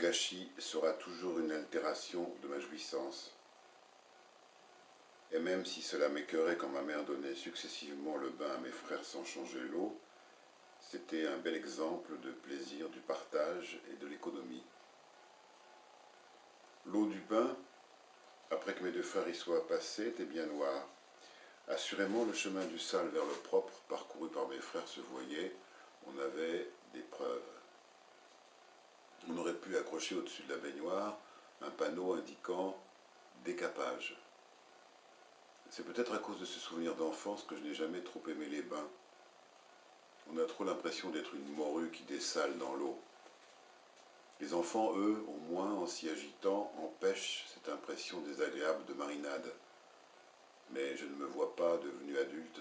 gâchis sera toujours une altération de ma jouissance. Et même si cela m'écœurait quand ma mère donnait successivement le bain à mes frères sans changer l'eau, c'était un bel exemple de plaisir du partage et de l'économie. L'eau du bain, après que mes deux frères y soient passés, était bien noire. Assurément, le chemin du sale vers le propre, parcouru par mes frères, se voyait. On avait des preuves. On aurait pu accrocher au-dessus de la baignoire un panneau indiquant « décapage ». C'est peut-être à cause de ce souvenir d'enfance que je n'ai jamais trop aimé les bains. On a trop l'impression d'être une morue qui dessale dans l'eau. Les enfants, eux, au moins, en s'y agitant, empêchent cette impression désagréable de marinade. Mais je ne me vois pas, devenu adulte,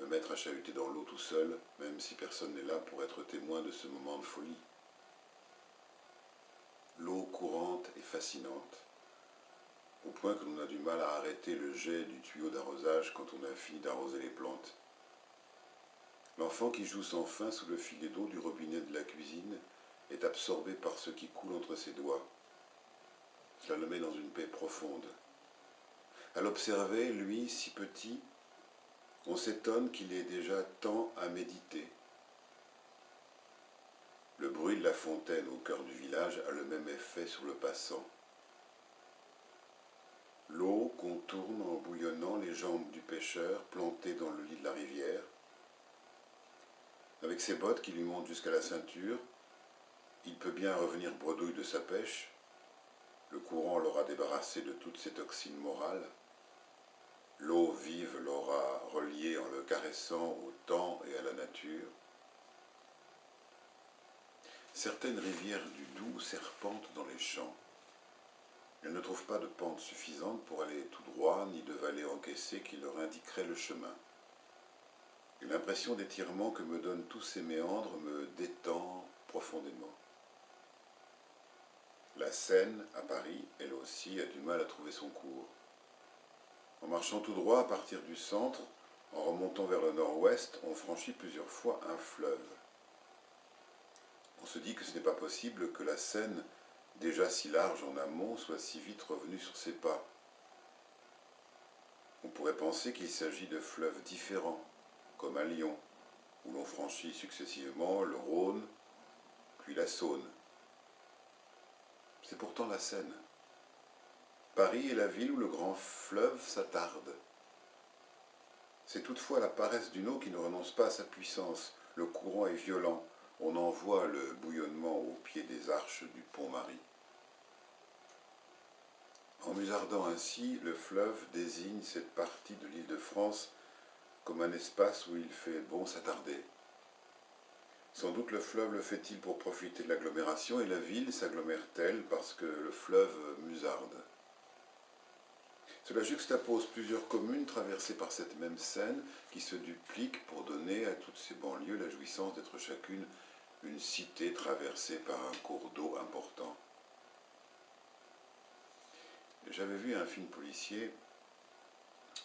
me mettre à chahuter dans l'eau tout seul, même si personne n'est là pour être témoin de ce moment de folie. L'eau courante est fascinante, au point que l'on a du mal à arrêter le jet du tuyau d'arrosage quand on a fini d'arroser les plantes. L'enfant qui joue sans fin sous le filet d'eau du robinet de la cuisine est absorbé par ce qui coule entre ses doigts. Cela le met dans une paix profonde. À l'observer, lui, si petit, on s'étonne qu'il ait déjà tant à méditer. Le bruit de la fontaine au cœur du village a le même effet sur le passant. L'eau contourne en bouillonnant les jambes du pêcheur planté dans le lit de la rivière. Avec ses bottes qui lui montent jusqu'à la ceinture, il peut bien revenir bredouille de sa pêche. Le courant l'aura débarrassé de toutes ses toxines morales. L'eau vive l'aura relié en le caressant au temps et à la nature. Certaines rivières du Doubs serpentent dans les champs. Elles ne trouvent pas de pente suffisante pour aller tout droit, ni de vallée encaissée qui leur indiquerait le chemin. Et l'impression d'étirement que me donnent tous ces méandres me détend profondément. La Seine, à Paris, elle aussi, a du mal à trouver son cours. En marchant tout droit à partir du centre, en remontant vers le nord-ouest, on franchit plusieurs fois un fleuve. On se dit que ce n'est pas possible que la Seine, déjà si large en amont, soit si vite revenue sur ses pas. On pourrait penser qu'il s'agit de fleuves différents, comme à Lyon, où l'on franchit successivement le Rhône, puis la Saône. C'est pourtant la Seine. Paris est la ville où le grand fleuve s'attarde. C'est toutefois la paresse d'une eau qui ne renonce pas à sa puissance. Le courant est violent. On en voit le bouillonnement au pied des arches du pont Marie. En musardant ainsi, le fleuve désigne cette partie de l'île de France comme un espace où il fait bon s'attarder. Sans doute le fleuve le fait-il pour profiter de l'agglomération et la ville s'agglomère-t-elle parce que le fleuve musarde. Cela juxtapose plusieurs communes traversées par cette même Seine qui se dupliquent pour donner à toutes ces banlieues la jouissance d'être chacune une cité traversée par un cours d'eau important. J'avais vu un film policier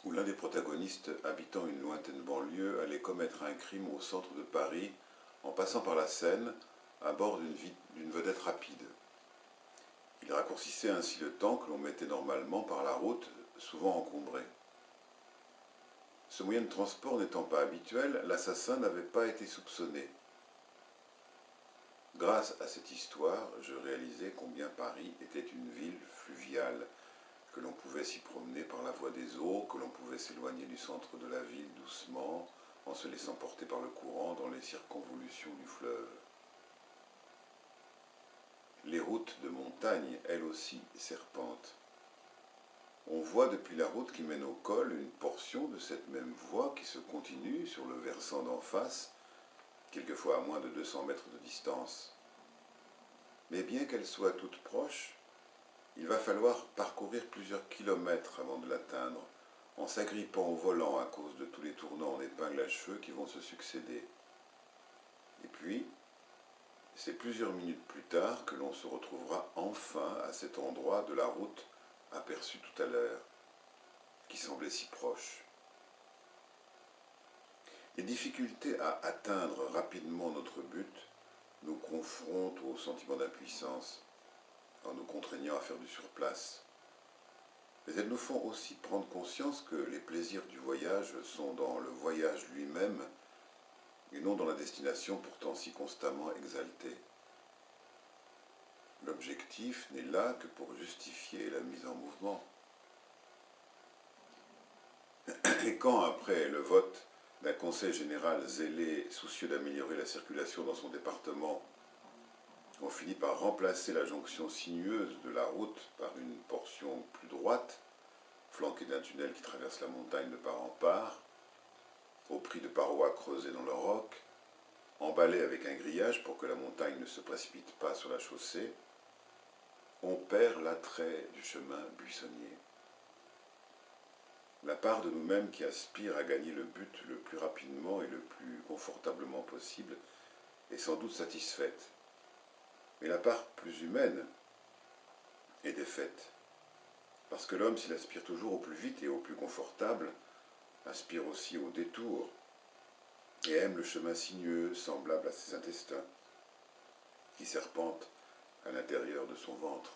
où l'un des protagonistes, habitant une lointaine banlieue, allait commettre un crime au centre de Paris en passant par la Seine à bord d'une vedette rapide. Il raccourcissait ainsi le temps que l'on mettait normalement par la route, souvent encombrée. Ce moyen de transport n'étant pas habituel, l'assassin n'avait pas été soupçonné. Grâce à cette histoire, je réalisais combien Paris était une ville fluviale, que l'on pouvait s'y promener par la voie des eaux, que l'on pouvait s'éloigner du centre de la ville doucement, en se laissant porter par le courant dans les circonvolutions du fleuve. Les routes de montagne, elles aussi, serpentent. On voit depuis la route qui mène au col une portion de cette même voie qui se continue sur le versant d'en face, quelquefois à moins de 200 mètres de distance. Mais bien qu'elle soit toute proche, il va falloir parcourir plusieurs kilomètres avant de l'atteindre, en s'agrippant au volant à cause de tous les tournants en épingle à cheveux qui vont se succéder. Et puis, c'est plusieurs minutes plus tard que l'on se retrouvera enfin à cet endroit de la route aperçu tout à l'heure, qui semblait si proche. Les difficultés à atteindre rapidement notre but nous confrontent au sentiment d'impuissance. en nous contraignant à faire du surplace. Mais elles nous font aussi prendre conscience que les plaisirs du voyage sont dans le voyage lui-même et non dans la destination pourtant si constamment exaltée. L'objectif n'est là que pour justifier la mise en mouvement. Et quand, après le vote d'un conseil général zélé, soucieux d'améliorer la circulation dans son département, on finit par remplacer la jonction sinueuse de la route par une portion plus droite, flanquée d'un tunnel qui traverse la montagne de part en part, au prix de parois creusées dans le roc, emballées avec un grillage pour que la montagne ne se précipite pas sur la chaussée, on perd l'attrait du chemin buissonnier. La part de nous-mêmes qui aspire à gagner le but le plus rapidement et le plus confortablement possible est sans doute satisfaite. Mais la part plus humaine est défaite. Parce que l'homme, s'il aspire toujours au plus vite et au plus confortable, aspire aussi au détour et aime le chemin sinueux semblable à ses intestins qui serpentent à l'intérieur de son ventre.